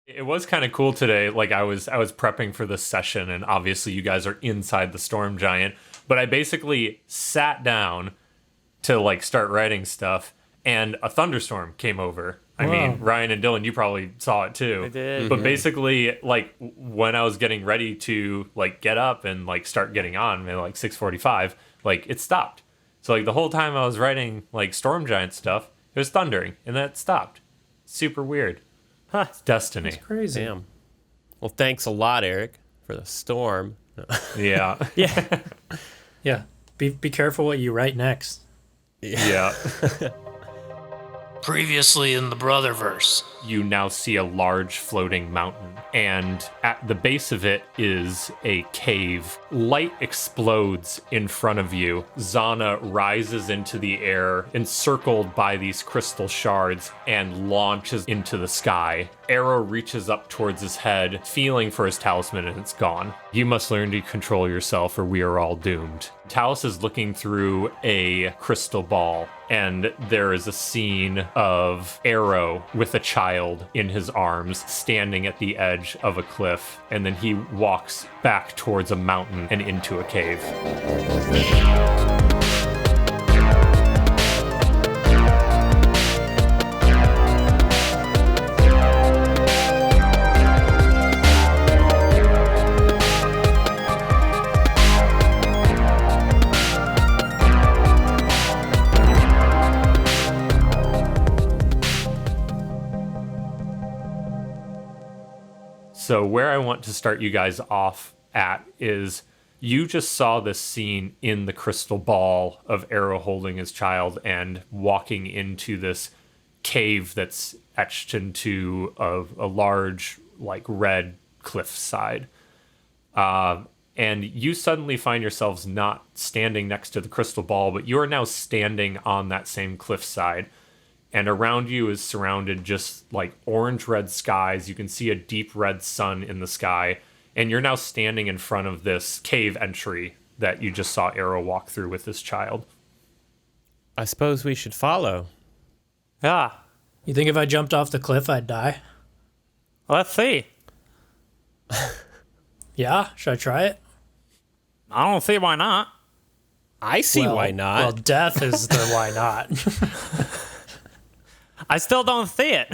It was kind of cool today. Like I was prepping for this session, and obviously you guys are inside the storm giant, but I basically sat down to like start writing stuff, and a thunderstorm came over. I mean, Ryan and Dylan, you probably saw it too. I did. But basically, like when I was getting ready to like get up and like start getting on, maybe like 6:45, like it stopped. So like the whole time I was writing like storm giant stuff, it was thundering, and then it stopped. Super weird. Huh. It's destiny. It's crazy. Damn. Well, thanks a lot, Eric, for the storm. Yeah. Yeah. Yeah. Be careful what you write next. Yeah. Previously in the Brotherverse. You now see a large floating mountain, and at the base of it is a cave. Light explodes in front of you. Zana rises into the air, encircled by these crystal shards, and launches into the sky. Arrow reaches up towards his head, feeling for his talisman, and it's gone. You must learn to control yourself, or we are all doomed. Talus is looking through a crystal ball, and there is a scene of Arrow with a child in his arms standing at the edge of a cliff, and then he walks back towards a mountain and into a cave. So where I want to start you guys off at is you just saw this scene in the crystal ball of Arrow holding his child and walking into this cave that's etched into a large, like, red cliffside. And you suddenly find yourselves not standing next to the crystal ball, but you are now standing on that same cliffside. And around you is surrounded just like orange-red skies. You can see a deep red sun in the sky. And you're now standing in front of this cave entry that you just saw Arrow walk through with this child. I suppose we should follow. Yeah. You think if I jumped off the cliff, I'd die? Let's see. Yeah? Should I try it? I don't see why not. I see why not. Well, death is the why not. I still don't see it.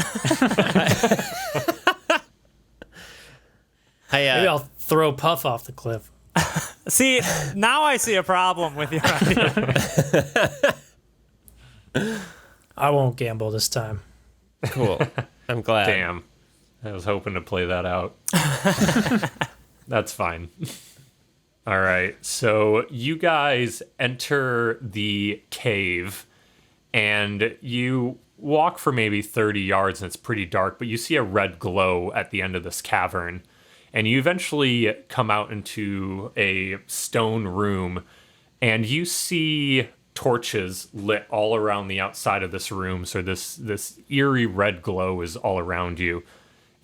Maybe I'll throw Puff off the cliff. See, now I see a problem with your idea. I won't gamble this time. Cool. I'm glad. Damn. I was hoping to play that out. That's fine. All right. So you guys enter the cave, and you walk for maybe 30 yards, and it's pretty dark, but you see a red glow at the end of this cavern. And you eventually come out into a stone room, and you see torches lit all around the outside of this room. So this eerie red glow is all around you.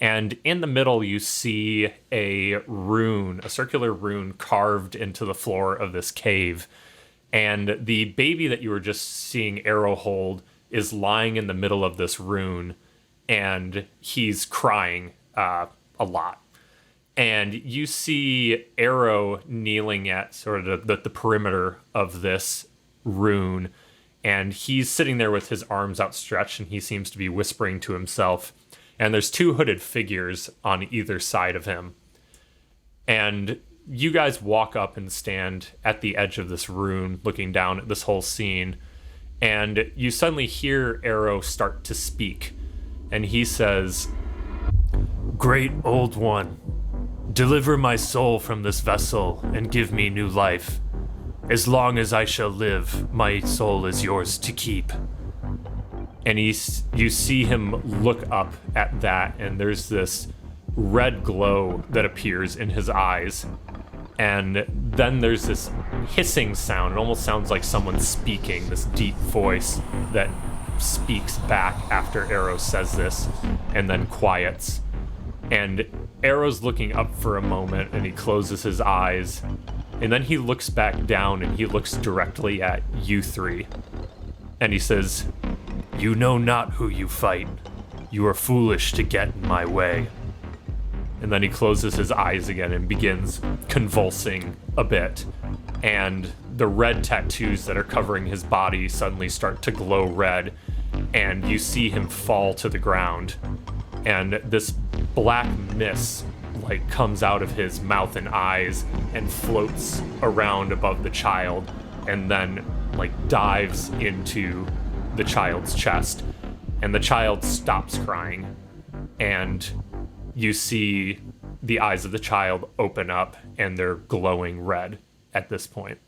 And in the middle, you see a rune, a circular rune carved into the floor of this cave. And the baby that you were just seeing Arrow hold is lying in the middle of this rune, and he's crying a lot. And you see Arrow kneeling at sort of the perimeter of this rune, and he's sitting there with his arms outstretched, and he seems to be whispering to himself. And there's two hooded figures on either side of him. And you guys walk up and stand at the edge of this rune, looking down at this whole scene. And you suddenly hear Arrow start to speak. And he says, "Great Old One, deliver my soul from this vessel and give me new life. As long as I shall live, my soul is yours to keep." And you see him look up at that, and there's this red glow that appears in his eyes. And then there's this hissing sound. It almost sounds like someone speaking, this deep voice that speaks back after Arrow says this, and then quiets. And Arrow's looking up for a moment, and he closes his eyes. And then he looks back down, and he looks directly at you three. And he says, "You know not who you fight. You are foolish to get in my way. And then he closes his eyes again and begins convulsing a bit. And the red tattoos that are covering his body suddenly start to glow red. And you see him fall to the ground. And this black mist like comes out of his mouth and eyes and floats around above the child and then like dives into the child's chest. And the child stops crying. And you see the eyes of the child open up and they're glowing red at this point.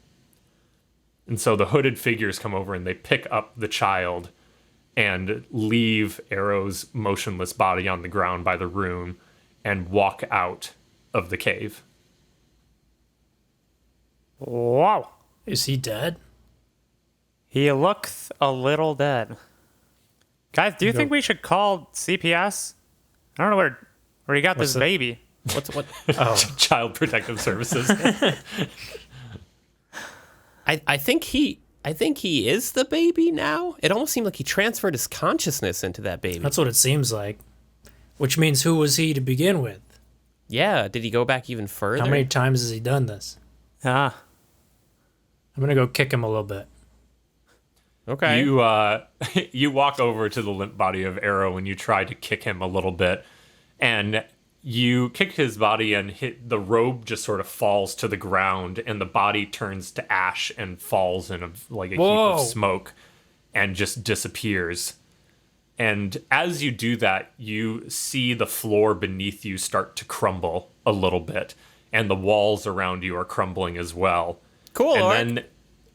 And so the hooded figures come over and they pick up the child and leave Arrow's motionless body on the ground by the room and walk out of the cave. Wow. Is he dead? He looks a little dead. Guys, do you think we should call CPS? I don't know where you got this baby. What? Child Protective Services. I think he is the baby now. It almost seemed like he transferred his consciousness into that baby. That's what it seems like. Which means who was he to begin with? Yeah, did he go back even further? How many times has he done this? Ah. I'm gonna go kick him a little bit. Okay. You walk over to the limp body of Arrow and you try to kick him a little bit, and you kick his body and hit the robe just sort of falls to the ground and the body turns to ash and falls in a heap of smoke and just disappears. And as you do that, you see the floor beneath you start to crumble a little bit, and the walls around you are crumbling as well. Cool. And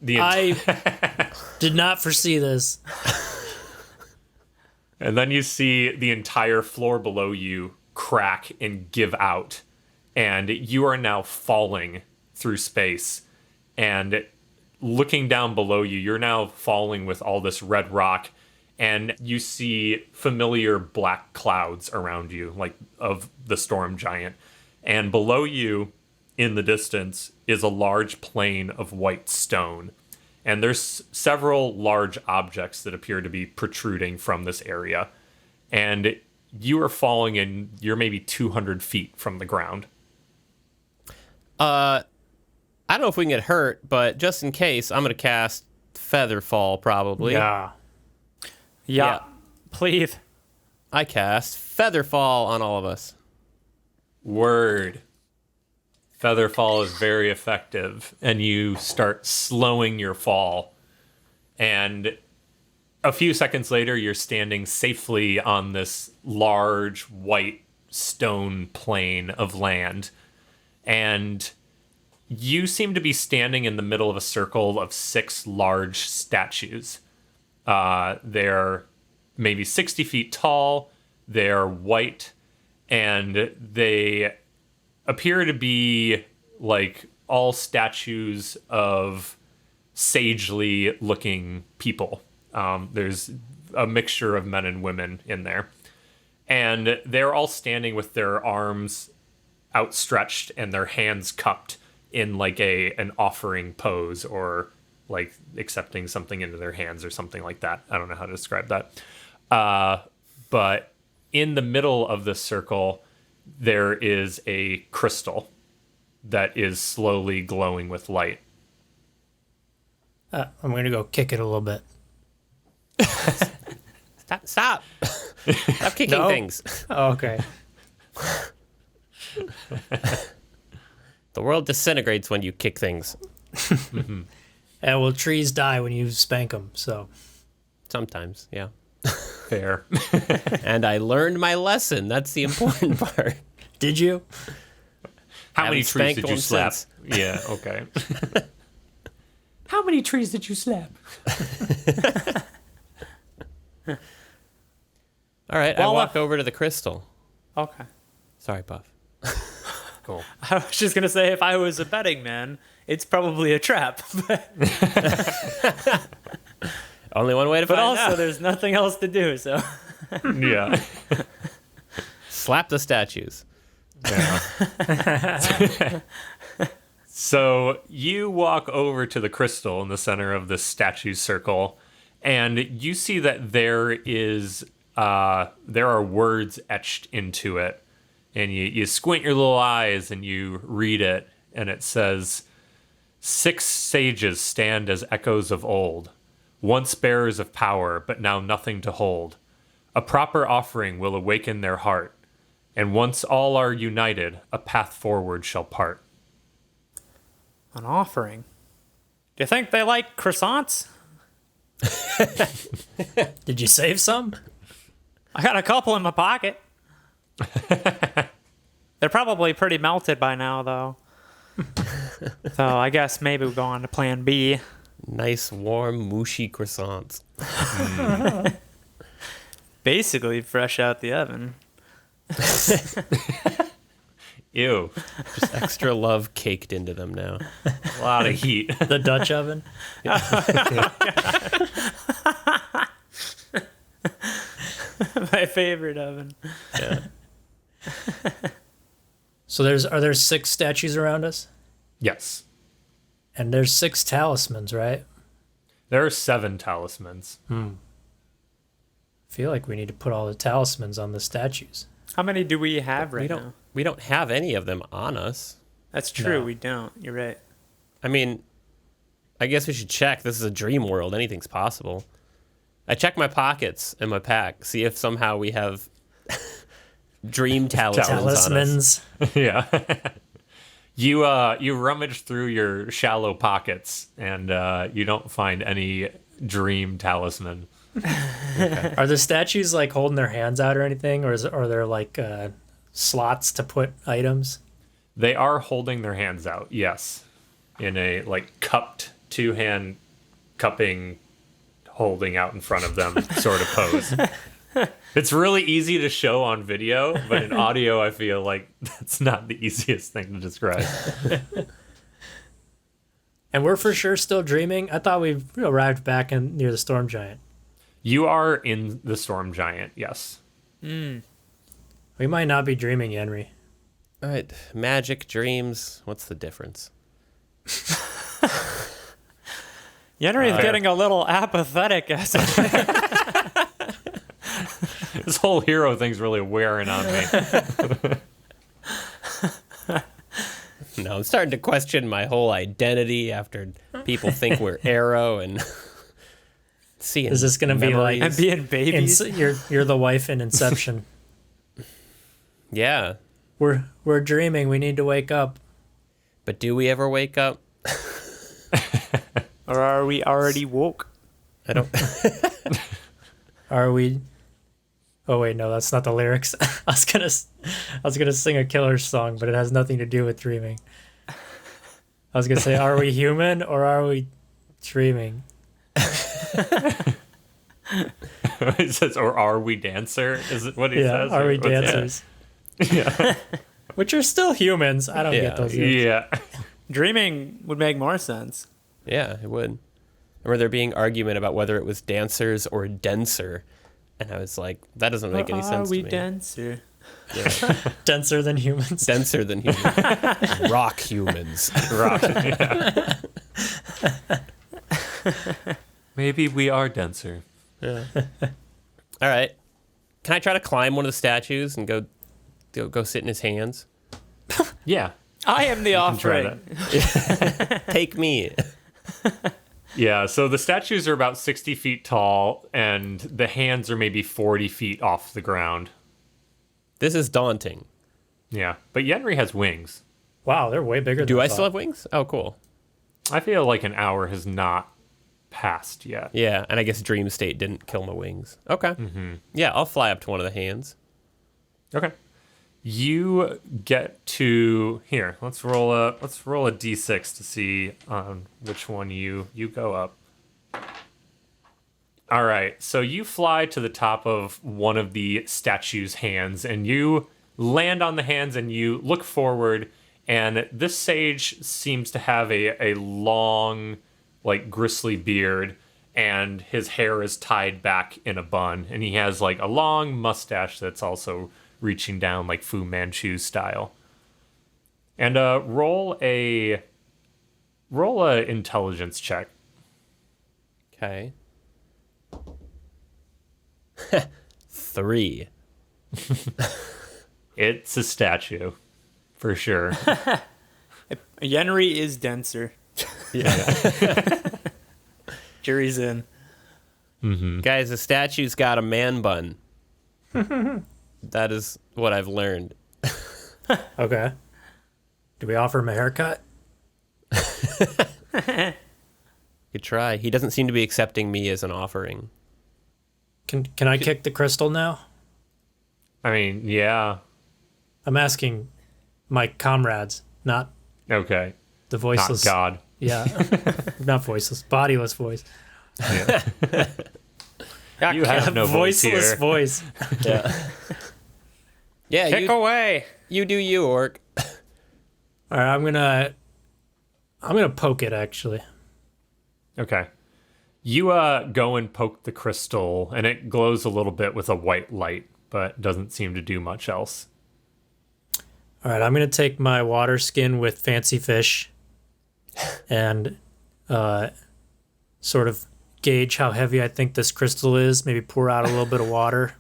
then I did not foresee this. And then you see the entire floor below you crack and give out. And you are now falling through space. And looking down below you, you're now falling with all this red rock. And you see familiar black clouds around you, like of the storm giant. And below you, in the distance, is a large plain of white stone. And there's several large objects that appear to be protruding from this area. And you are falling and you're maybe 200 feet from the ground. I don't know if we can get hurt, but just in case, I'm going to cast Featherfall probably. Yeah. Please. I cast Featherfall on all of us. Word. Featherfall is very effective, and you start slowing your fall. And a few seconds later, you're standing safely on this large white stone plain of land. And you seem to be standing in the middle of a circle of 6 large statues. They're maybe 60 feet tall, they're white, and they appear to be like all statues of sagely looking people. There's a mixture of men and women in there. And they're all standing with their arms outstretched and their hands cupped in like an offering pose, or like accepting something into their hands or something like that. I don't know how to describe that. But in the middle of this circle, there is a crystal that is slowly glowing with light. I'm going to go kick it a little bit. Stop. Stop kicking things. Oh, okay. The world disintegrates when you kick things. And well, trees die when you spank them, so. Sometimes, yeah. Fair. And I learned my lesson. That's the important part. Did you? How many Haven't trees spanked did you one slap? since. Yeah, okay. How many trees did you slap? All right, I walk over to the crystal. Okay. Sorry, Puff. Cool. I was just going to say, if I was a betting man, it's probably a trap. Only one way to But find also, out. there's nothing else to do, so. Yeah. Slap the statues. Yeah. So you walk over to the crystal in the center of this statue circle, and you see that there are words etched into it, and you squint your little eyes and you read it, and it says, 6 sages stand as echoes of old, once bearers of power, but now nothing to hold. A proper offering will awaken their heart, and once all are united, a path forward shall part. An offering. Do you think they like croissants? Did you save some? I got a couple in my pocket. They're probably pretty melted by now, though. So I guess maybe we'll go on to plan B. Nice, warm, mushy croissants. Basically fresh out the oven. Ew. Just extra love caked into them now. A lot of heat. The Dutch oven? My favorite oven. Yeah. So are there 6 statues around us? Yes. And there's 6 talismans, right? There are 7 talismans. I feel like we need to put all the talismans on the statues. How many do we have right now? We don't have any of them on us. That's true, No. we don't. You're right. I mean, I guess we should check. This is a dream world. Anything's possible. I check my pockets and my pack, see if somehow we have dream talismans on us. Talismans. Yeah. You rummage through your shallow pockets, and you don't find any dream talisman. Are the statues like holding their hands out or anything, or are there like slots to put items? They are holding their hands out, yes, in a like cupped 2-hand cupping, holding out in front of them sort of pose. It's really easy to show on video, but in audio, I feel like that's not the easiest thing to describe. And we're for sure still dreaming. I thought we arrived back near the storm giant. You are in the storm giant, yes. We might not be dreaming, Henry. All right, magic, dreams. What's the difference? Yenri's getting a little apathetic. This whole hero thing's really wearing on me. No, I'm starting to question my whole identity after people think we're Arrow and seeing. Is this going to be like And being babies. you're the wife in Inception? Yeah, We're dreaming. We need to wake up. but do we ever wake up? Or are we already woke? I don't. Are we? Oh wait, no, that's not the lyrics. I was gonna sing a killer song, but it has nothing to do with dreaming. I was gonna say, are we human or are we dreaming? It says, or are we dancer? Is it what he says? Are or we what's it? dancers? Yeah. Which are still humans. I don't Yeah. get those. lyrics. Yeah. Dreaming would make more sense. Yeah, it would. I remember there being argument about whether it was dancers or denser, and I was like, that doesn't make any sense Are we to me. denser? Denser than humans. Denser than humans. Rock humans. Rock. Yeah. Maybe we are denser. Yeah. All right. Can I try to climb one of the statues and go sit in his hands? Yeah. I am the Try offering. that. Take me. Yeah, so the statues are about 60 feet tall, and the hands are maybe 40 feet off the ground. This is daunting. Yeah, but Yenri has wings. Wow, they're way bigger. Do than I still have wings? Oh, cool. I feel like an hour has not passed yet. Yeah, and I guess dream state didn't kill my wings. Okay. Yeah, I'll fly up to one of the hands. Okay. You get to here. Let's roll a d6 to see which one you go up. All right. So you fly to the top of one of the statue's hands, and you land on the hands, and you look forward. And this sage seems to have a long, like gristly beard, and his hair is tied back in a bun, and he has like a long mustache that's also reaching down like Fu Manchu style. And roll a intelligence check. Okay. 3. It's a statue, for sure. Yenri is denser. Yeah. Jury's in. Guys, the statue's got a man bun. That is what I've learned. Okay. Do we offer him a haircut? Could try. He doesn't seem to be accepting me as an offering. Can I kick the crystal now? I mean, yeah. I'm asking my comrades, not Okay. the voiceless. Not God. Yeah. Not voiceless. Bodiless voice. Yeah. Got You have no voice Voiceless here. voice. Yeah. Yeah, Kick away. you do you, Orc. All right, I'm gonna poke it actually. Okay. You go and poke the crystal, and it glows a little bit with a white light, but doesn't seem to do much else. All right, I'm gonna take my water skin with fancy fish, and sort of gauge how heavy I think this crystal is. Maybe pour out a little bit of water.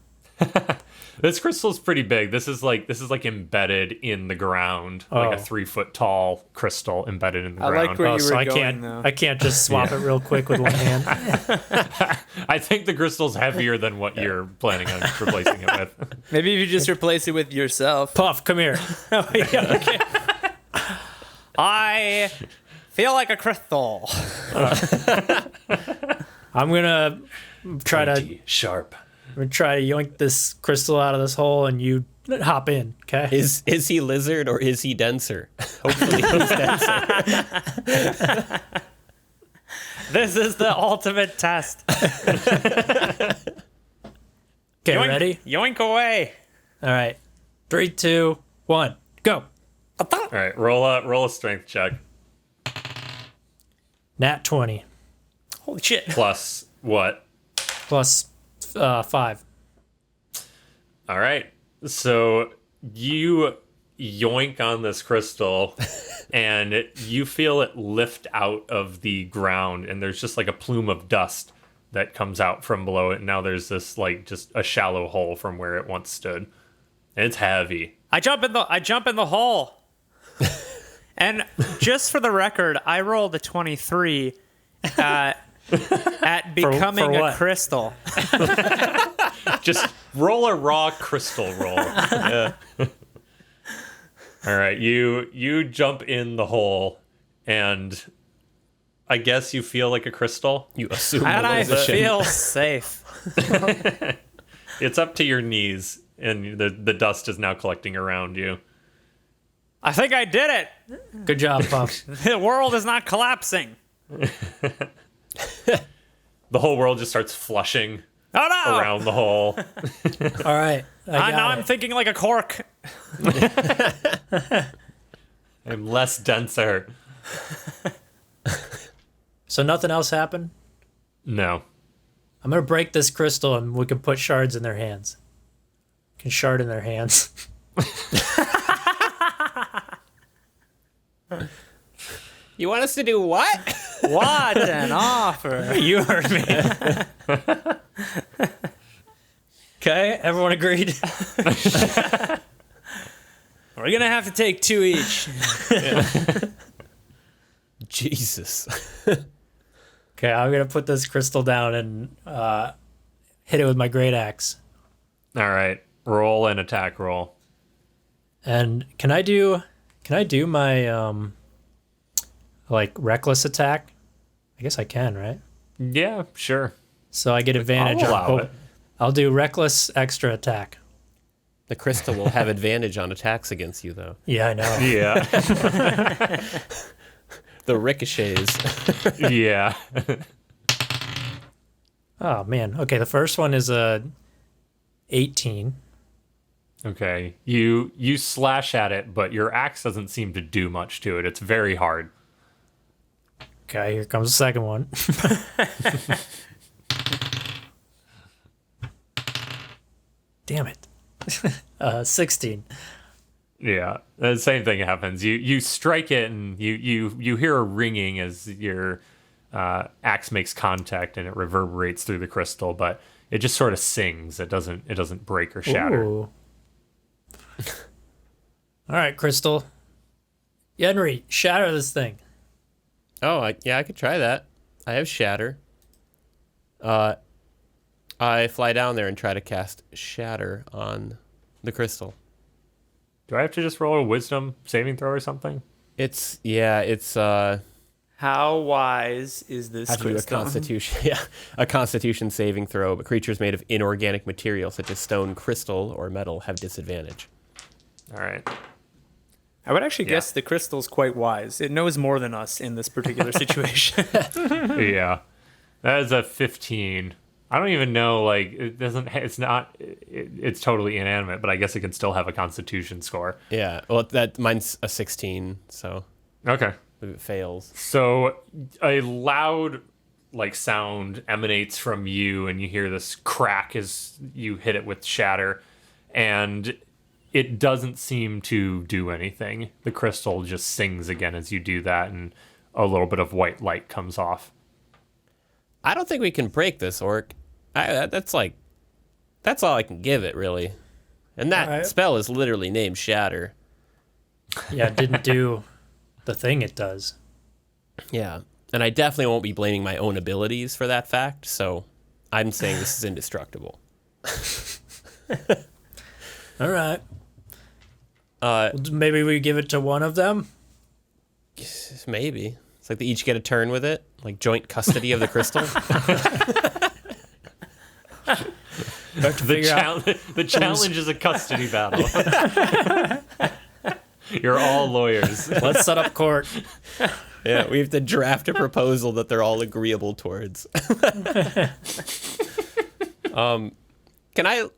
This crystal's pretty big. This is like embedded in the ground, like a 3 foot tall crystal embedded in the I ground. like where you So were I going, can't though. I can't just swap it real quick with one hand. I think the crystal's heavier than what you're planning on replacing it with. Maybe if you just replace it with yourself. Puff, come here. Oh, yeah, okay. I feel like a crystal. I'm gonna try to Sharp. yoink this crystal out of this hole, and you hop in. Okay. Is he lizard or is he denser? Hopefully he's denser. This is the ultimate test. Okay, Yoink, ready? Yoink away. All right. 3, 2, 1, go. All right, roll a strength check. Nat 20 Holy shit. Plus what? plus 5. All right. So you yoink on this crystal and you feel it lift out of the ground, and there's just like a plume of dust that comes out from below it. And now there's this like just a shallow hole from where it once stood. And it's heavy. I jump in the hole. And just for the record, I rolled a 23 at becoming for a what? crystal. Just roll a raw crystal roll. Yeah. All right, you jump in the hole, and I guess you feel like a crystal. You assume And the I position. feel safe. It's up to your knees, and the dust is now collecting around you. I think I did it. Good job, Puff. The world is not collapsing. The whole world just starts flushing Oh no! around the hole. All right. I Now got I'm it. thinking like a cork. I'm less denser. So nothing else happened? No. I'm going to break this crystal, and we can put shards in their hands. Can shard in their hands. You want us to do what? What an offer. You heard me. Okay, everyone agreed? We're going to have to take 2 each. Jesus. Okay, I'm going to put this crystal down and hit it with my great axe. All right. Roll an attack roll. And can I do my like reckless attack? I guess I can, right? Yeah, sure. So I get advantage I'll on allow it. I'll do reckless extra attack. The crystal will have advantage on attacks against you, though. Yeah, I know. Yeah. The ricochets. Yeah. Oh man. Okay, the first one is a 18. Okay. You slash at it, but your axe doesn't seem to do much to it. It's very hard. Okay, here comes the second one. Damn it. 16. Yeah. The same thing happens. You strike it, and you hear a ringing as your axe makes contact, and it reverberates through the crystal, but it just sort of sings. It doesn't break or shatter. Ooh. All right, Crystal. Yenri, shatter this thing. Oh, I could try that. I have Shatter. I fly down there and try to cast Shatter on the crystal. Do I have to just roll a wisdom saving throw or something? It's How wise is this have to do a crystal? constitution, a constitution saving throw, but creatures made of inorganic material such as stone, crystal, or metal have disadvantage. All right. I would actually Yeah. guess the crystal's quite wise. It knows more than us in this particular situation. Yeah. That is a 15. I don't even know, like, it's totally inanimate, but I guess it can still have a constitution score. Yeah, well, mine's a 16, so Okay. if it fails. So a loud, like, sound emanates from you, and you hear this crack as you hit it with shatter, and it doesn't seem to do anything. The crystal just sings again as you do that, and a little bit of white light comes off. I don't think we can break this orc. That's all I can give it, really. And that Alright. spell is literally named Shatter. Yeah, it didn't do the thing it does. Yeah, and I definitely won't be blaming my own abilities for that fact, so I'm saying this is indestructible. All right. Maybe we give it to one of them. Maybe. It's like they each get a turn with it, like joint custody of the crystal. The challenge is a custody battle. You're all lawyers. Let's set up court. Yeah, we have to draft a proposal that they're all agreeable towards. Can I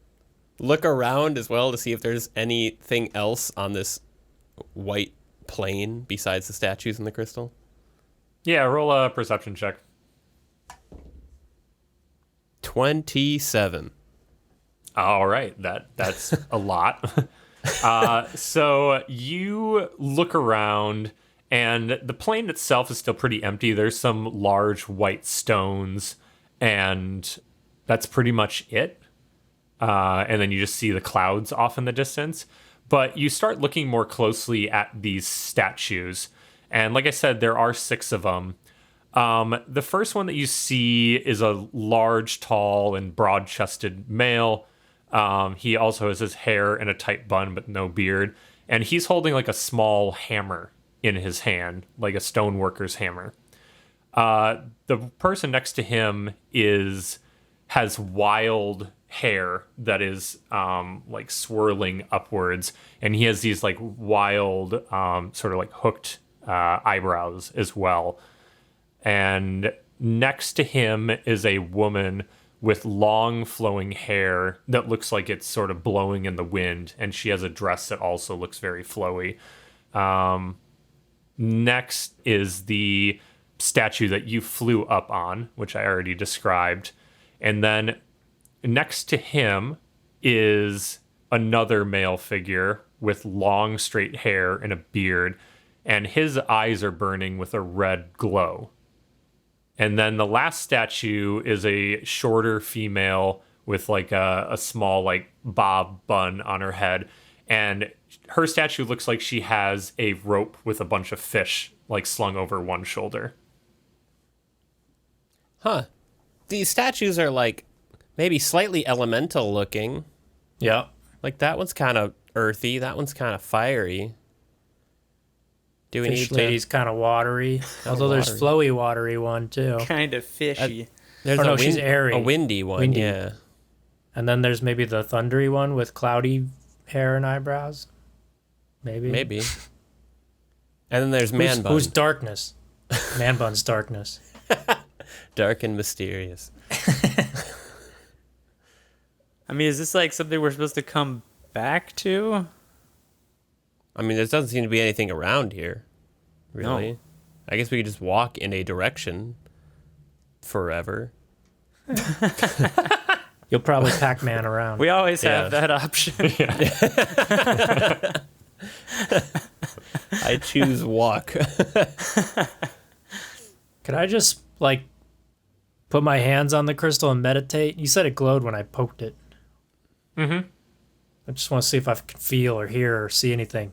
look around as well to see if there's anything else on this white plane besides the statues and the crystal? Yeah, roll a perception check. 27. All right, that's a lot. So you look around, and the plane itself is still pretty empty. There's some large white stones, and that's pretty much it. And then you just see the clouds off in the distance. But you start looking more closely at these statues. And like I said, there are 6 of them. The first one that you see is a large, tall, and broad-chested male. He also has his hair in a tight bun, but no beard. And he's holding like a small hammer in his hand, like a stoneworker's hammer. The person next to him has wild hair that is like swirling upwards, and he has these like wild sort of like hooked eyebrows as well. And next to him is a woman with long flowing hair that looks like it's sort of blowing in the wind, and she has a dress that also looks very flowy. Next is the statue that you flew up on, which I already described. And then next to him is another male figure with long straight hair and a beard, and his eyes are burning with a red glow. And then the last statue is a shorter female with like a small like bob bun on her head, and her statue looks like she has a rope with a bunch of fish like slung over one shoulder. Huh. These statues are like maybe slightly elemental looking. Yeah. Like that one's kind of earthy, that one's kind of fiery. Do we Fish need lady's kind of watery. Although there's flowy, watery one too. Kind of fishy. There's Oh, no, she's airy. a windy one, Windy. yeah. And then there's maybe the thundery one with cloudy hair and eyebrows. Maybe. Maybe. And then there's man-bun. Who's darkness? Man-bun's darkness. Dark and mysterious. I mean, is this like something we're supposed to come back to? I mean, there doesn't seem to be anything around here, really. No. I guess we could just walk in a direction forever. You'll probably Pac-Man around. We always Yeah. have that option. I choose walk. Could I just, like, put my hands on the crystal and meditate? You said it glowed when I poked it. Mm-hmm. I just want to see if I can feel or hear or see anything.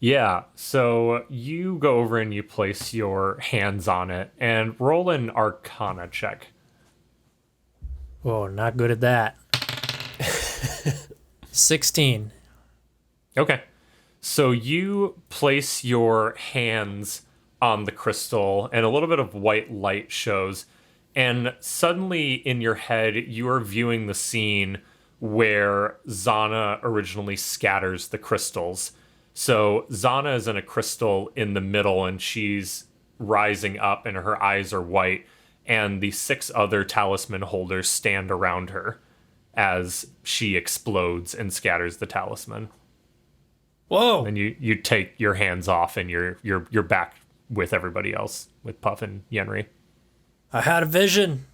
Yeah, so you go over and you place your hands on it and roll an Arcana check. Whoa, not good at that. 16. Okay. So you place your hands on the crystal and a little bit of white light shows. And suddenly in your head, you are viewing the scene where Zana originally scatters the crystals. So Zana is in a crystal in the middle and she's rising up and her eyes are white. And the 6 other talisman holders stand around her as she explodes and scatters the talisman. Whoa. And you take your hands off and you're back with everybody else, with Puff and Yenri. I had a vision.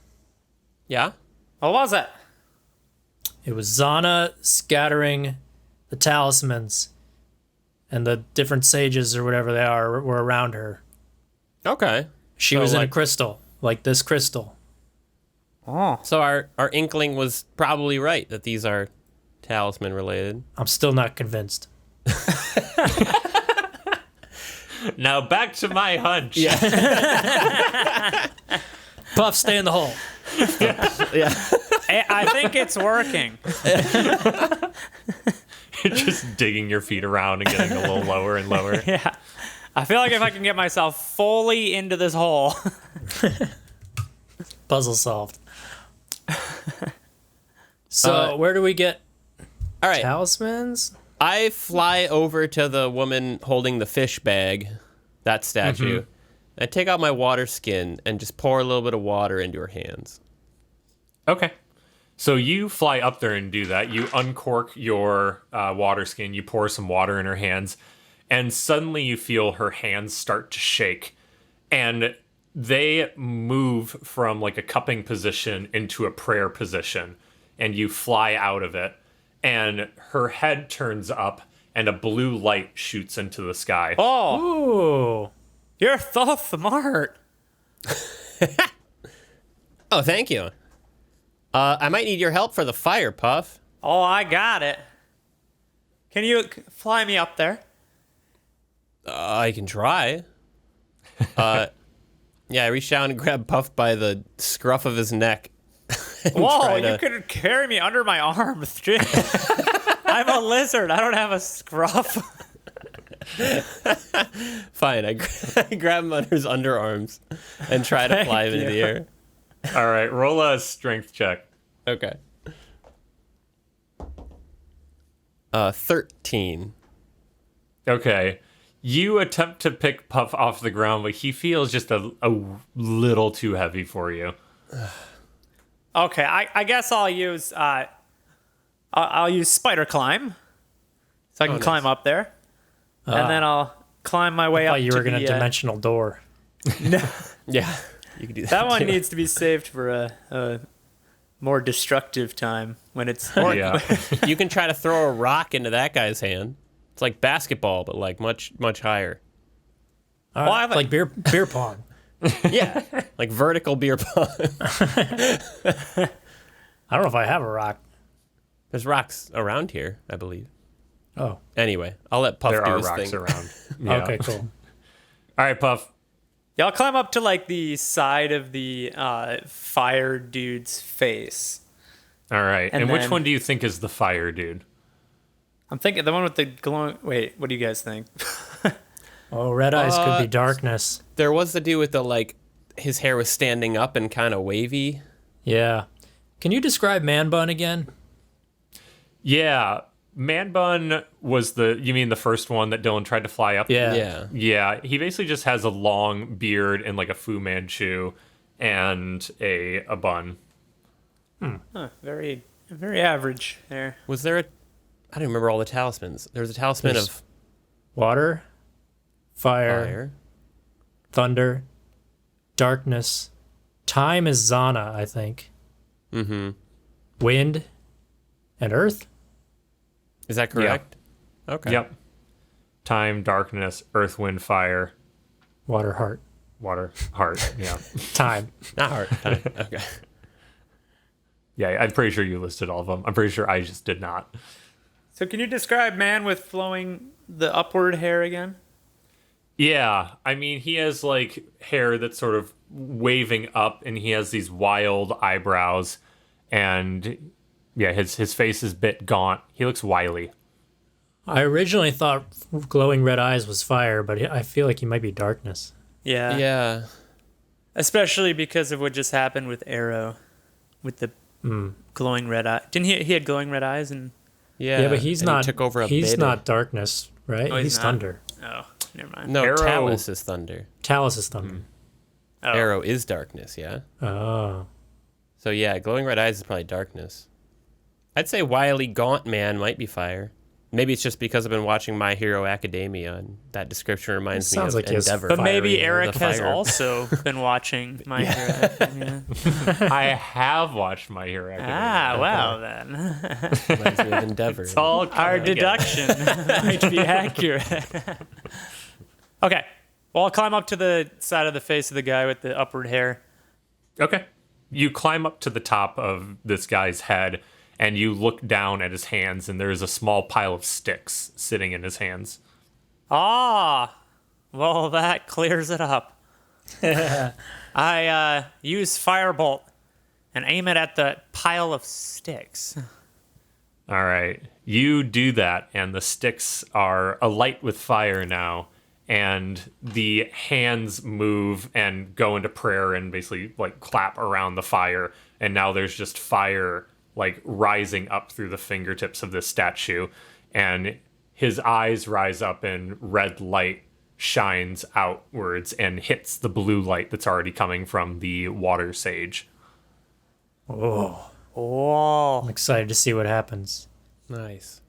Yeah? What was it? It was Zana scattering the talismans, and the different sages or whatever they are were around her. Okay. She was in a crystal, like this crystal. Oh. So our inkling was probably right that these are talisman related. I'm still not convinced. Now back to my hunch. Puff, stay in the hole. I think it's working. You're just digging your feet around and getting a little lower and lower. Yeah. I feel like if I can get myself fully into this hole. Puzzle solved. So, where do we get All right. talismans? I fly over to the woman holding the fish bag, that statue. I take out my water skin and just pour a little bit of water into her hands. Okay. So you fly up there and do that. You uncork your water skin. You pour some water in her hands. And suddenly you feel her hands start to shake. And they move from like a cupping position into a prayer position. And you fly out of it. And her head turns up and a blue light shoots into the sky. Oh, Ooh. you're so smart. Oh, thank you. I might need your help for the fire, Puff. Oh, I got it. Can you fly me up there? I can try. Yeah, I reach down and grab Puff by the scruff of his neck. Whoa, try you to- could carry me under my arms. I'm a lizard. I don't have a scruff. Fine, I grab him under his underarms and try to fly him into the air. All right, roll a strength check. Okay. 13. Okay. You attempt to pick Puff off the ground, but he feels just a little too heavy for you. Okay, I guess I'll use I'll use spider climb, so I can climb up there, and then I'll climb my way I up. thought you were to going to the, dimensional door. Yeah, you can do that. That one too. needs to be saved for a more destructive time when it's. Yeah. You can try to throw a rock into that guy's hand. It's like basketball, but like much higher. All Well, right, I have a- like beer pong. Yeah, like vertical beer pong. I don't know if I have a rock. There's rocks around here, I believe. Oh, Anyway, I'll let Puff There do are his rocks thing. around. Yeah. okay, cool. All right, Puff. Yeah, I'll climb up to like the side of the fire dude's face. All right. And And which then- one do you think is the fire dude? I'm thinking the one with the glowing. Wait, what do you guys think? Oh, red eyes could be darkness. There was the dude with the like, his hair was standing up and kind of wavy. Yeah. Can you describe man-bun again? Yeah. Man-bun was you mean the first one that Dylan tried to fly up? Yeah. Yeah. Yeah. He basically just has a long beard and like a Fu Manchu and a bun. Huh, very average there. Was there a? I don't remember all the talismans. There was a talisman There's- of Water, fire, fire. thunder, darkness. Time is Zana, I think. Mm-hmm. Wind and earth? Is that correct? Okay. Yep. Time, darkness, earth, wind, fire, Water, heart. water, heart. Yeah. Time. Not hard. Time. Okay. Yeah. I'm pretty sure you listed all of them. I'm pretty sure I just did not. So can you describe man with the upward hair again? Yeah, I mean, he has like hair that's sort of waving up, and he has these wild eyebrows, and yeah, his face is a bit gaunt. He looks wily. I originally thought glowing red eyes was fire, but I feel like he might be darkness. Yeah. Yeah. Especially because of what just happened with Arrow, with the glowing red eye. Didn't he had glowing red eyes and? Yeah. But he's and he not. took over a He's beta. not darkness, right? Oh, he's not? thunder. Oh, never mind. No, Arrow- Talus is thunder. Talus is thunder. Oh. Arrow is darkness, yeah? Oh. So yeah, glowing red eyes is probably darkness. I'd say wily gaunt man might be fire. Maybe it's just because I've been watching My Hero Academia, and that description reminds me Sounds of like he has Endeavor. But fiery maybe hair. Eric The has fire. also been watching My Hero Academia. I have watched My Hero Academia. Ah, well then. Reminds me of Endeavor. It's all Our coming together. deduction might be accurate. Okay. Well, I'll climb up to the side of the face of the guy with the upward hair. Okay. You climb up to the top of this guy's head, and you look down at his hands, and there's a small pile of sticks sitting in his hands. Ah, well, that clears it up. I use firebolt and aim it at the pile of sticks. All right. You do that, and the sticks are alight with fire now, and the hands move and go into prayer and basically like clap around the fire, and now there's just fire like rising up through the fingertips of this statue, and his eyes rise up and red light shines outwards and hits the blue light that's already coming from the water sage. Oh. Whoa. I'm excited to see what happens. Nice.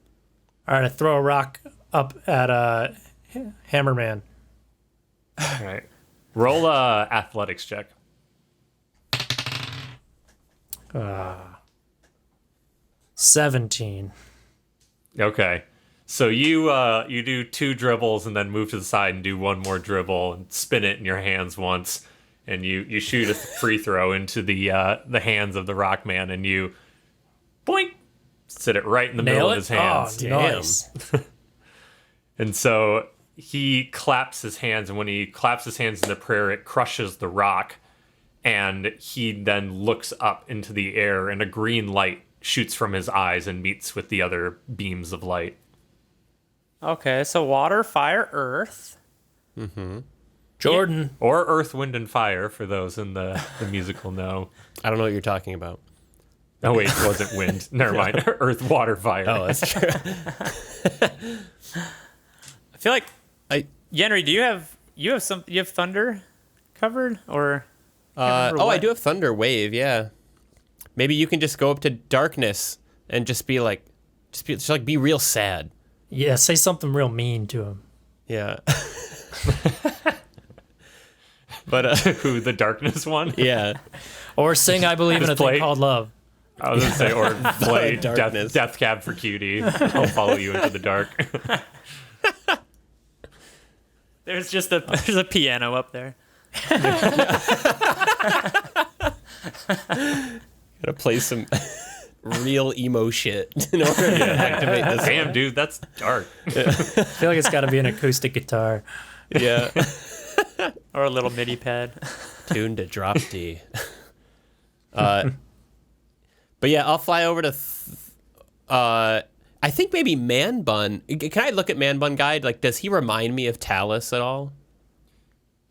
All right, I throw a rock up at Hammerman. All right. Roll a athletics check. 17. Okay. So you do 2 dribbles and then move to the side and do one more dribble and spin it in your hands once, and you shoot a free throw into the hands of the rock man, and you boink sit it right in the middle Nail of it? his hands. Oh, nice. And so he claps his hands, and when he claps his hands in the prayer, it crushes the rock, and he then looks up into the air, and a green light shoots from his eyes and meets with the other beams of light. Okay, so water, fire, earth. Jordan. Or Earth, Wind, and Fire, for those in the musical know. I don't know what you're talking about. Oh, wait, it wasn't wind. Never mind. Earth, Water, Fire. Oh, that's true. I feel like Yenri, do you have thunder covered or? I what. do have Thunder Wave, yeah. Maybe you can just go up to darkness and just be real sad. Yeah, say something real mean to him. Yeah. But Who, the darkness one? yeah. Or sing I Believe in a Just play- Thing Called Love. I was going to say, or play Darkness. Death Cab for Cutie. I'll follow you into the dark. There's a piano up there. Gotta play some real emo shit in order to activate this. Damn, dude, that's dark. I feel like it's got to be an acoustic guitar. Yeah. Or a little MIDI pad. Tuned to drop D. But yeah, I'll fly over to. I think maybe Man-bun. Can I look at Man-bun guide? Like, does he remind me of Talus at all?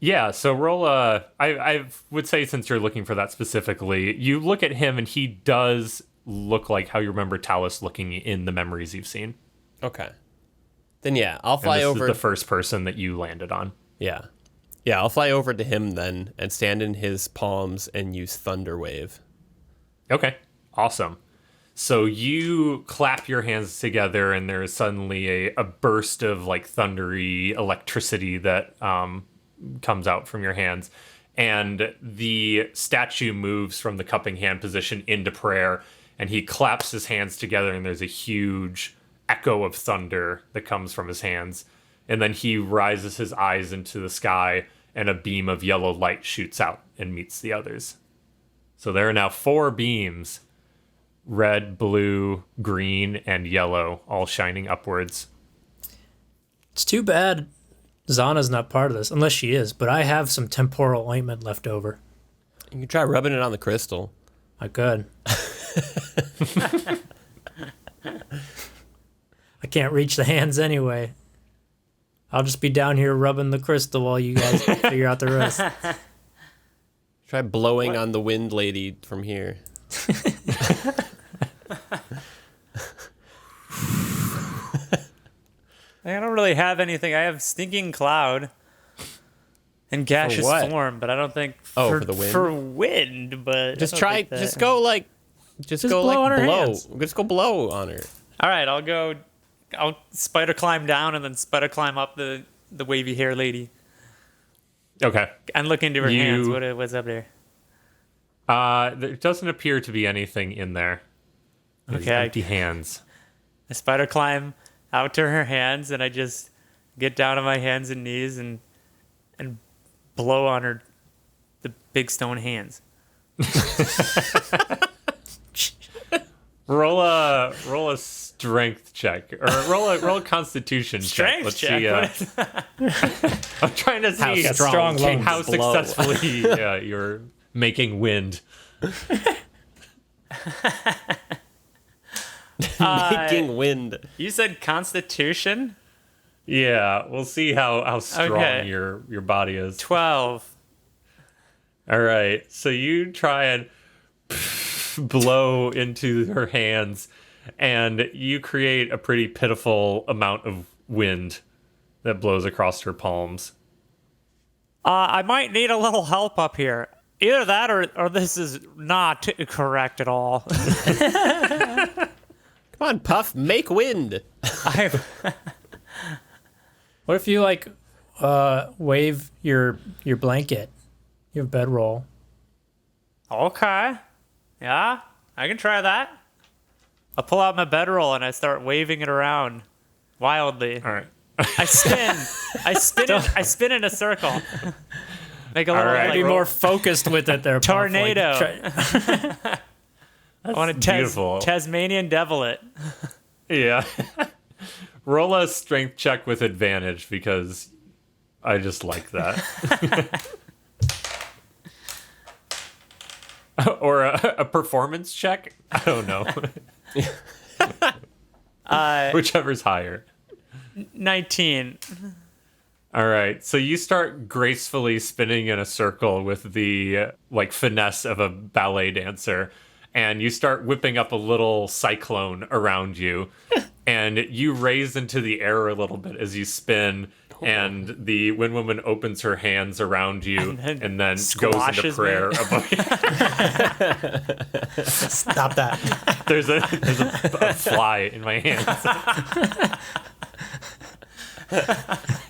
Yeah, so roll I would say, since you're looking for that specifically, you look at him and he does look like how you remember Talus looking in the memories you've seen. Okay. Then yeah, I'll And fly this over. is the first person that you landed on. Yeah. Yeah, I'll fly over to him then and stand in his palms and use Thunder Wave. Okay, awesome. So you clap your hands together, and there is suddenly a burst of like thundery electricity that comes out from your hands, and the statue moves from the cupping hand position into prayer, and he claps his hands together, and there's a huge echo of thunder that comes from his hands, and then he rises his eyes into the sky, and a beam of yellow light shoots out and meets the others. So there are now 4 beams red, blue, green, and yellow, all shining upwards. It's too bad Zana's not part of this, unless she is, but I have some temporal ointment left over. You can try rubbing it on the crystal. I could. I can't reach the hands anyway. I'll just be down here rubbing the crystal while you guys figure out the rest. Try blowing on the wind lady from here. I don't really have anything. I have stinking cloud and gaseous what? form, but I don't think Oh, for the wind? For wind, but Just I don't try. think that- Just go like. Just go blow like on her blow. hands. Just go blow on her. All right, I'll spider climb down and then spider climb up the wavy hair lady Okay. and look into her hands. What's up there? There doesn't appear to be anything in there. There's Okay. empty hands. I spider climb out to her hands, and I just get down on my hands and knees and blow on the big stone hands. Roll a strength check, or roll a constitution check. Strength Let's check? see. I'm trying to see How strong lungs how blow. successfully you're making wind. Making wind. You said Constitution? Yeah, we'll see how strong Okay. your body is. 12. All right, so you try and blow into her hands, and you create a pretty pitiful amount of wind that blows across her palms. I might need a little help up here. Either that or this is not correct at all. Come on, Puff. Make wind. What if you like wave your blanket, your bedroll? Okay. Yeah, I can try that. I pull out my bedroll and I start waving it around wildly. All right. I spin in a circle. Make a little right, like, Be more focused with it there. Puff. tornado. I want to beautiful. Tasmanian devil it. Yeah. Roll a strength check with advantage because I just like that. Or a performance check? I don't know. Whichever's higher. 19. All right. So you start gracefully spinning in a circle with the like finesse of a ballet dancer, and you start whipping up a little cyclone around you, and you raise into the air a little bit as you spin. And the Wind Woman opens her hands around you and then goes into squashes prayer me. above you. Stop that. There's a fly in my hands.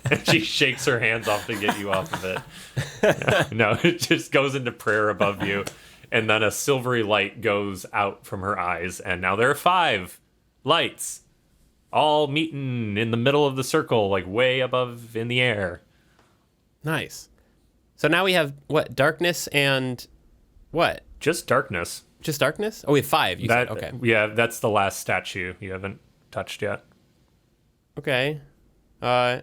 And she shakes her hands off to get you off of it. No, it just goes into prayer above you. And then a silvery light goes out from her eyes. And now there are 5 lights, all meeting in the middle of the circle, like way above in the air. Nice. So now we have what? Darkness and what? Just darkness. Just darkness? Oh, we have 5. You That, said. Okay. Yeah, that's the last statue you haven't touched yet. Okay. I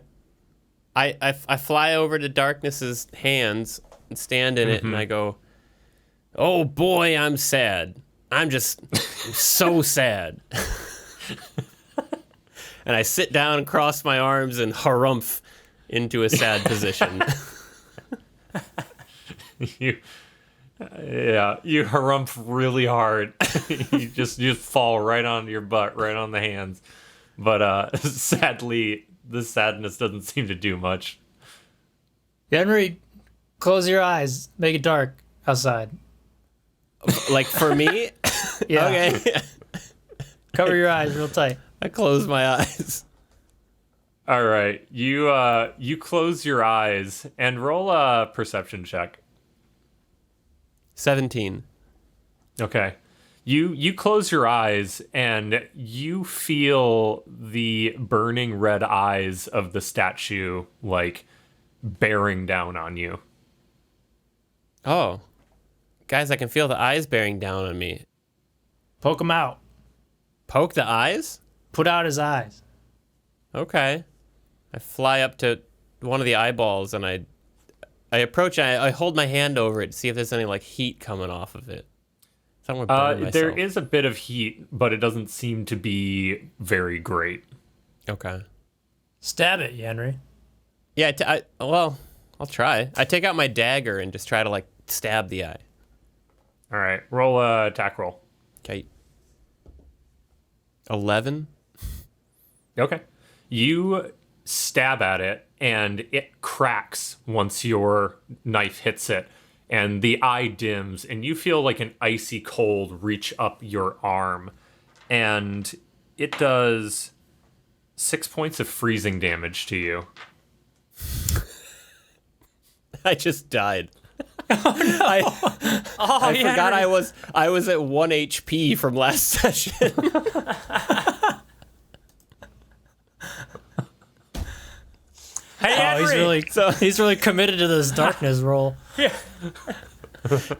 fly over to Darkness's hands and stand in it, and I go, "Oh boy, I'm sad. I'm so sad." And I sit down and cross my arms and harumph into a sad position. You harumph really hard. you just fall right onto your butt, right on the hands. But sadly, the sadness doesn't seem to do much. Henry, close your eyes. Make it dark outside. Like for me? Yeah. Okay. Cover your eyes real tight. I close my eyes. All right, you close your eyes and roll a perception check. 17. Okay. You close your eyes and you feel the burning red eyes of the statue like bearing down on you. Oh. Guys, I can feel the eyes bearing down on me. Poke him out. Poke the eyes? Put out his eyes. Okay. I fly up to one of the eyeballs and I approach. I hold my hand over it to see if there's any like heat coming off of it. So I don't want to burn myself. There is a bit of heat, but it doesn't seem to be very great. Okay. Stab it, Henry. Yeah. Well, I'll try. I take out my dagger and just try to like stab the eye. All right, roll a attack roll. Okay. 11. Okay. You stab at it, and it cracks once your knife hits it, and the eye dims, and you feel like an icy cold reach up your arm, and it does 6 points of freezing damage to you. I just died. Oh no! I forgot I was at 1 HP from last session. Hey, Henry! He's really committed to this darkness roll. Yeah.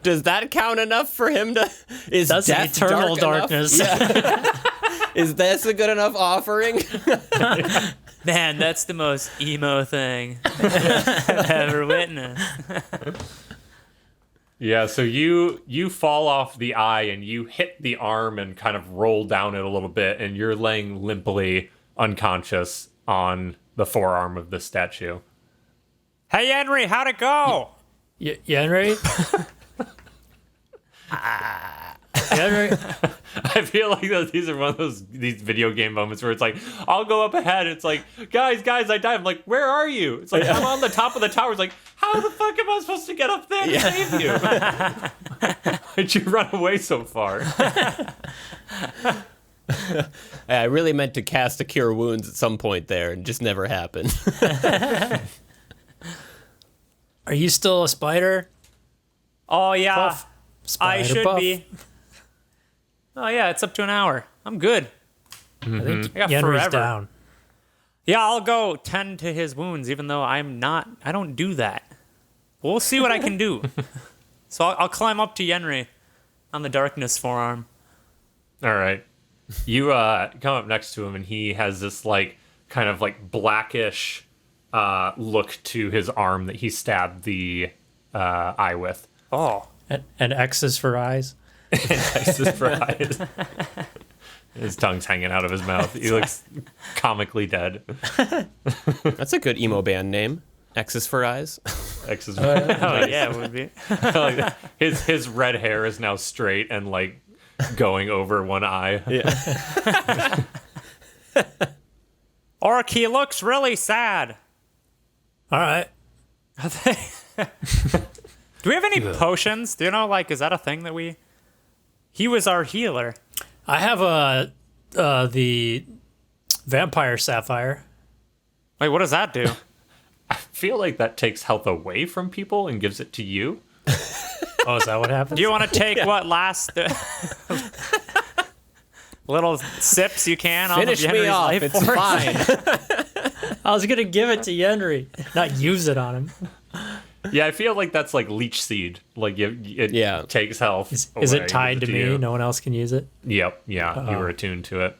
Does that count enough for him to? Is That's death eternal dark darkness. Yeah. Is this a good enough offering? Man, that's the most emo thing I've ever witnessed. Yeah, so you fall off the eye, and you hit the arm and kind of roll down it a little bit, and you're laying limply unconscious on the forearm of the statue. Hey, Henry, how'd it go? Henry? Henry? I feel like these are one of these video game moments where it's like, I'll go up ahead. It's like, guys, I died. I'm like, where are you? It's like, I'm on the top of the tower. It's like, how the fuck am I supposed to get up there and save you? Why'd you run away so far? I really meant to cast a Cure Wounds at some point there, and just never happened. Are you still a spider? Oh, yeah. Puff. I Spider should puff. be. Oh, yeah, it's up to an hour. I'm good. I think I got Henry's forever. down. Yeah, I'll go tend to his wounds, even though I don't do that. We'll see what I can do. So I'll climb up to Yenri on the darkness forearm. All right. You come up next to him, and he has this like kind of like blackish look to his arm that he stabbed the eye with. Oh. And X's for eyes. X's for eyes. His tongue's hanging out of his mouth. He looks comically dead. That's a good emo band name. X's for Eyes. X's Oh, yeah, it would be. like, his red hair is now straight and like going over one eye. Yeah. Orc, he looks really sad. All right. Do we have any potions? Do you know, like, is that a thing that we... He was our healer. I have the vampire sapphire. Wait, what does that do? I feel like that takes health away from people and gives it to you. Oh, is that what happens? Do you want to take what last little sips you can Finish off of me Henry's off. life It's force? fine. I was gonna give it to Yenri, not use it on him. Yeah, I feel like that's like leech seed. Like it takes health. Is away, it tied to gives me? you. No one else can use it. Yep. Yeah, you were attuned to it.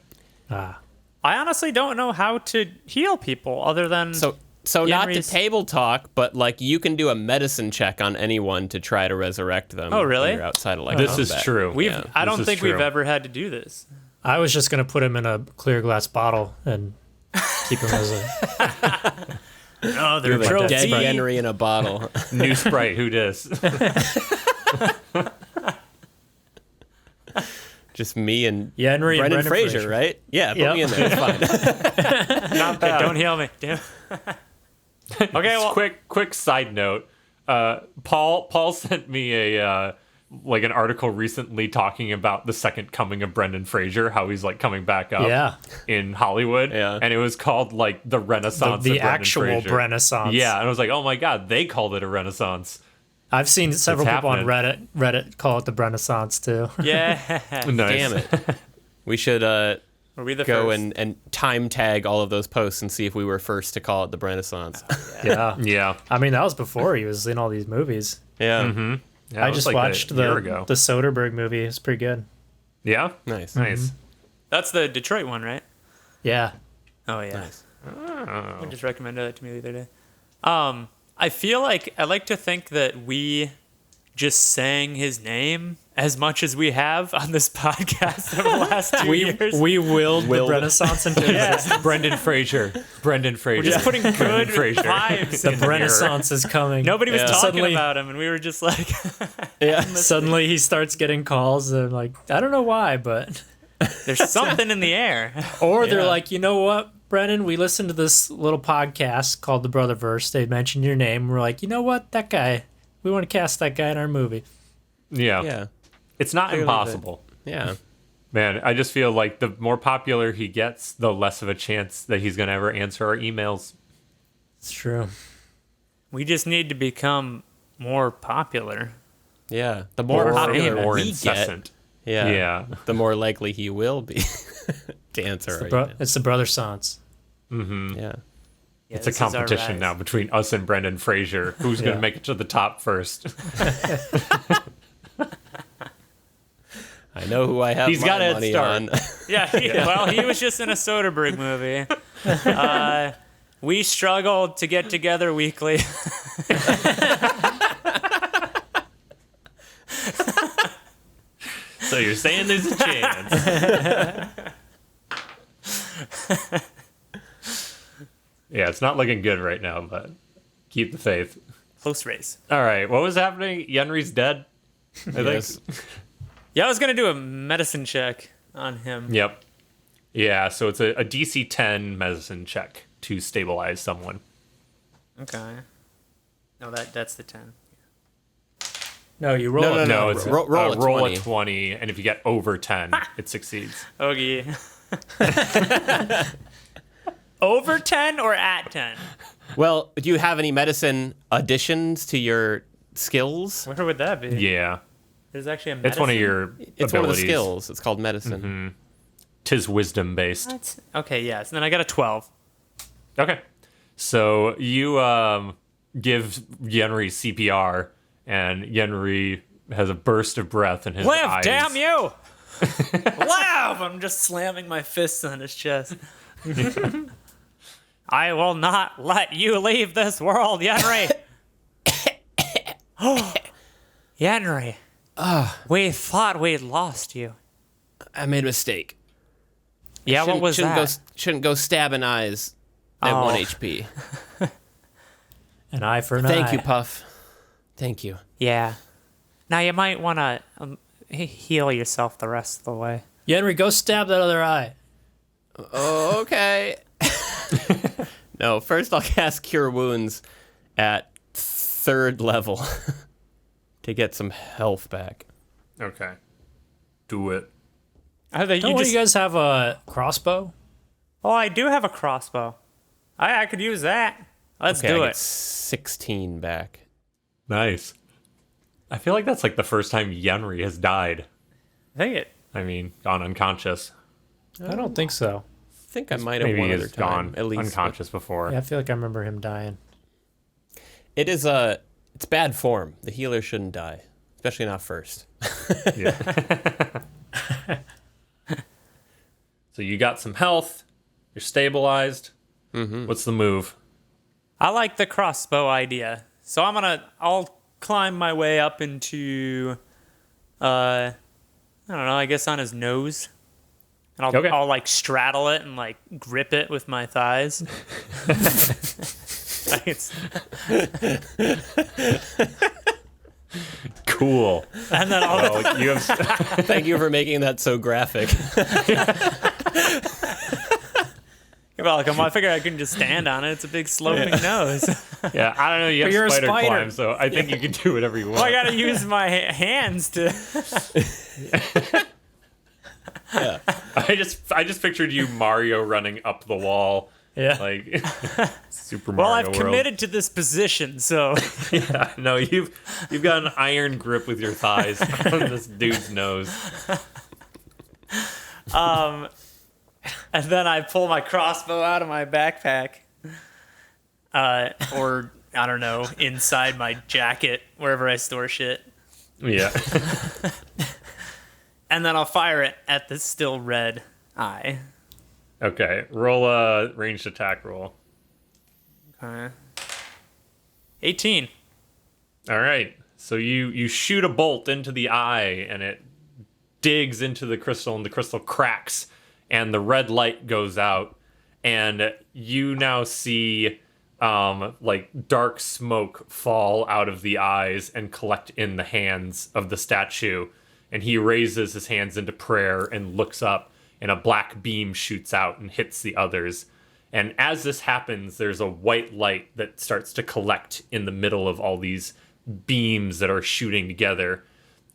Ah, I honestly don't know how to heal people other than... So not to Yenri's- table talk, but like you can do a medicine check on anyone to try to resurrect them. Oh, really? When you're outside of like This is combat. true. I don't This is think true. we've ever had to do this. I was just gonna put him in a clear glass bottle and keep him as a. No, You have a Troll dead tea. Henry in a bottle. New Sprite. Who dis? Just me and Yenri and Brendan Brendan Fraser, right? Yeah, put me in there. It's fine. Not bad. Don't heal me. Damn. Okay, well... quick side note. Paul sent me a like an article recently talking about the second coming of Brendan Fraser, how he's like coming back up Yeah. in Hollywood. Yeah. And it was called like the Renaissance The of Brendan actual Fraser. Renaissance. Yeah, and I was like, oh my god, they called it a Renaissance. I've seen several It's people on Reddit call it the Renaissance too. Yeah. Nice. Damn it. We should Are we the go first? and time tag all of those posts and see if we were first to call it the Renaissance. Yeah. Yeah. I mean, that was before he was in all these movies. Yeah. Yeah, I it was just like watched a year ago. the Soderbergh movie. It's pretty good. Yeah? Nice. Nice. That's the Detroit one, right? Yeah. Oh yeah. Nice. I just recommended that to me the other day. I feel like I like to think that we just sang his name as much as we have on this podcast over the last 2 years. We willed the Renaissance into existence. Brendan Fraser. We're just putting good vibes. The Renaissance is coming. Nobody was talking Suddenly- about him, and we were just like, Suddenly he starts getting calls, and like, I don't know why, but there's something in the air. or they're like, you know what, Brennan, we listened to this little podcast called the Brotherverse. They mentioned your name. We're like, you know what, that guy, we want to cast that guy in our movie. Yeah. Yeah. It's not impossible. Yeah. Man, I just feel like the more popular he gets, the less of a chance that he's going to ever answer our emails. It's true. We just need to become more popular. Yeah. The more popular more we incessant. get, Yeah. the more likely he will be to answer our email. It's the Brother-sance. Yeah. Yeah, It's a this is our competition rise. now between us and Brendan Fraser. Who's going Yeah. to make it to the top first? I know who I have He's my got a head money start. on. Yeah, well, he was just in a Soderbergh movie. We struggled to get together weekly. So you're saying there's a chance. Yeah, it's not looking good right now, but keep the faith. Close race. All right, what was happening? Yenri's dead? I Yes. think. Yeah, I was going to do a medicine check on him. Yep. Yeah, so it's a DC 10 medicine check to stabilize someone. Okay. No, that's the 10. No, you roll No, it. no, No, it's roll a roll 20. a 20, and if you get over 10, it succeeds. Okay. Over 10 or at 10? Well, do you have any medicine additions to your skills? Where would that be? Yeah. There's actually a medicine. It's one of your It's abilities. one of the skills. It's called medicine. Tis wisdom based. What? Okay, yes. And then I got a 12. Okay. So you give Yenri CPR, and Yenri has a burst of breath in his Live, eyes. damn you! Live! I'm just slamming my fists on his chest. I will not let you leave this world, Yenri! Yenri. We thought we'd lost you. I made a mistake. Yeah, what was that? Shouldn't go stabbing eyes at Oh. 1 HP. An eye for an eye. Thank you, Puff. Thank you. Yeah. Now you might want to heal yourself the rest of the way. Yenri, go stab that other eye. Oh, okay. No, first I'll cast Cure Wounds at 3rd level to get some health back. Okay. Do it. I think Don't you guys have a crossbow? Oh, I do have a crossbow. I could use that. Let's Okay, do I it. get 16 back. Nice. I feel like that's like the first time Yenri has died. I think it. I mean, gone unconscious. I don't think so. I think I might have Maybe one he other has time, gone at least. unconscious before. Yeah, I feel like I remember him dying. It is it's bad form. The healer shouldn't die, especially not first. Yeah. So you got some health. You're stabilized. Mm-hmm. What's the move? I like the crossbow idea. So I'll climb my way up into, I don't know, I guess on his nose. And Okay. I'll like straddle it and like grip it with my thighs. Like it's- Cool. and then I'll Well, you have Thank you for making that so graphic. You're welcome. I figure I can just stand on it. It's a big sloping nose. yeah. I don't know. You But you're have a spider spider. climb, so I think you can do whatever you want. Well, I gotta use my hands to. I just pictured you Mario running up the wall, Yeah. like Super Well, Mario I've World. committed to this position, so Yeah, no, you've got an iron grip with your thighs on this dude's nose. and then I pull my crossbow out of my backpack, or I don't know, inside my jacket, wherever I store shit. Yeah. and then I'll fire it at the still red eye. Okay, roll a ranged attack roll. Okay. 18. All right, so you shoot a bolt into the eye, and it digs into the crystal, and the crystal cracks, and the red light goes out, and you now see like dark smoke fall out of the eyes and collect in the hands of the statue, and he raises his hands into prayer and looks up, and a black beam shoots out and hits the others. And as this happens, there's a white light that starts to collect in the middle of all these beams that are shooting together,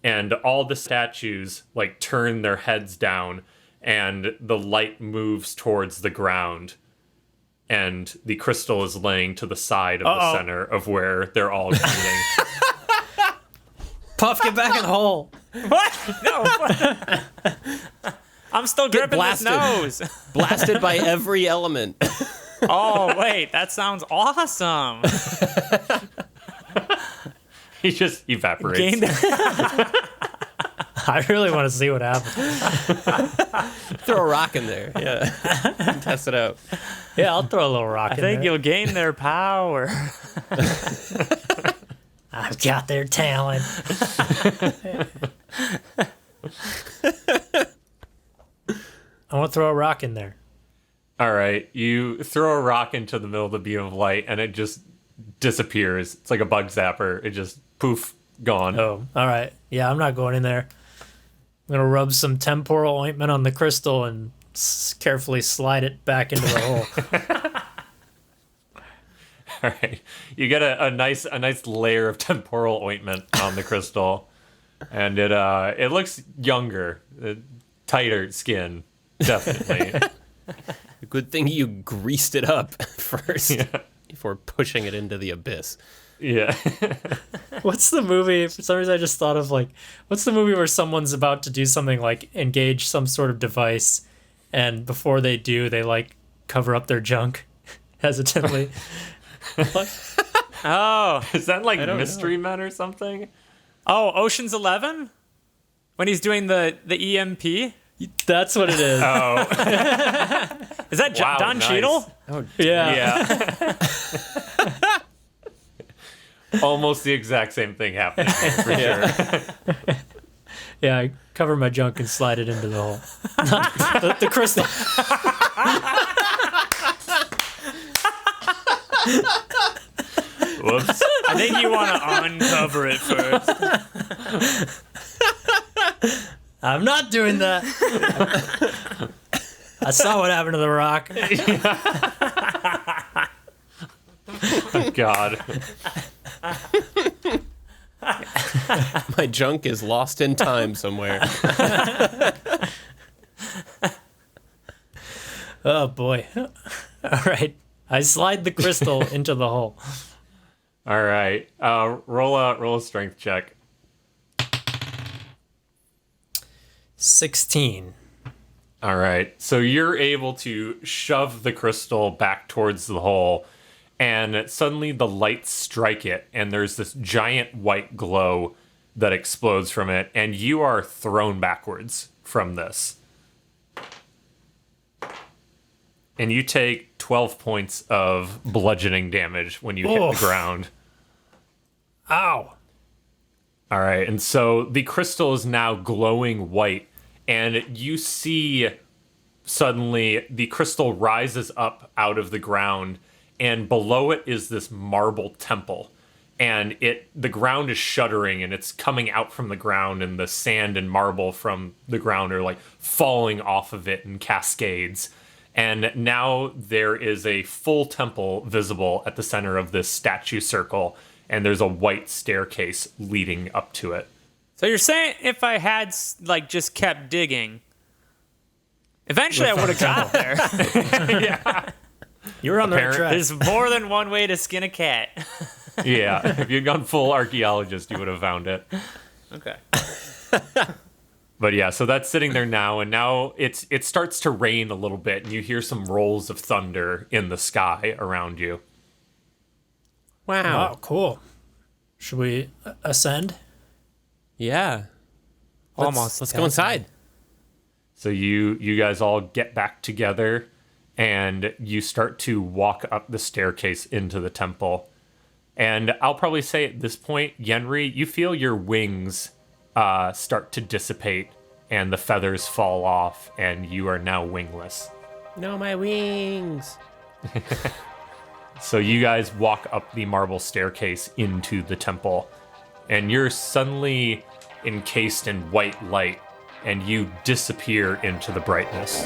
and all the statues like turn their heads down, and the light moves towards the ground, and the crystal is laying to the side of the center of where they're all shooting. Puff, get back in the hole. What? No. What? I'm still gripping his nose. Blasted by every element. Oh, wait. That sounds awesome. He just evaporates. Gained- I really want to see what happens. Throw a rock in there. Yeah. Test it out. Yeah, I'll throw a little rock I in think there. you'll gain their power. I've got their talent. I want to throw a rock in there. All right, you throw a rock into the middle of the beam of light, and it just disappears. It's like a bug zapper. It just poof, gone. Oh, all right. Yeah, I'm not going in there. I'm going to rub some temporal ointment on the crystal and carefully slide it back into the hole. All right, you get a nice layer of temporal ointment on the crystal, and it looks younger, tighter skin, definitely. Good thing you greased it up first before pushing it into the abyss. Yeah. What's the movie? For some reason, I just thought of what's the movie where someone's about to do something like engage some sort of device, and before they do, they cover up their junk hesitantly. Oh. Is that like Mystery Men or something? Oh, Ocean's 11? When he's doing the EMP? That's what it is. Oh. Is that Wow, Don nice. Cheadle? Oh, Yeah. Almost the exact same thing happening here, for sure. Yeah, I cover my junk and slide it into the hole. the crystal. Whoops. I think you want to uncover it first. I'm not doing that. I saw what happened to the rock. Oh, God. my junk is lost in time somewhere. Oh boy. All right. I slide the crystal into the hole. All right. Roll a strength check. 16. All right. So you're able to shove the crystal back towards the hole, and suddenly the lights strike it, and there's this giant white glow that explodes from it, and you are thrown backwards from this. And you take 12 points of bludgeoning damage when you hit Oof. the ground. Ow. All right, and so the crystal is now glowing white, and you see suddenly the crystal rises up out of the ground, and below it is this marble temple. And the ground is shuddering, and it's coming out from the ground, and the sand and marble from the ground are like falling off of it in cascades. And now there is a full temple visible at the center of this statue circle, and there's a white staircase leading up to it. So you're saying if I had just kept digging, eventually I would have got there. Yeah. You're on the right track. There's more than one way to skin a cat. Yeah, if you'd gone full archaeologist, you would have found it. Okay. But yeah, so that's sitting there now, and now it starts to rain a little bit, and you hear some rolls of thunder in the sky around you. Wow. Oh, cool. Should we ascend? Yeah. Almost. Let's go inside. So you guys all get back together, and you start to walk up the staircase into the temple. And I'll probably say at this point, Yenri, you feel your wings start to dissipate, and the feathers fall off, and you are now wingless. No, my wings. So you guys walk up the marble staircase into the temple, and you're suddenly encased in white light, and you disappear into the brightness.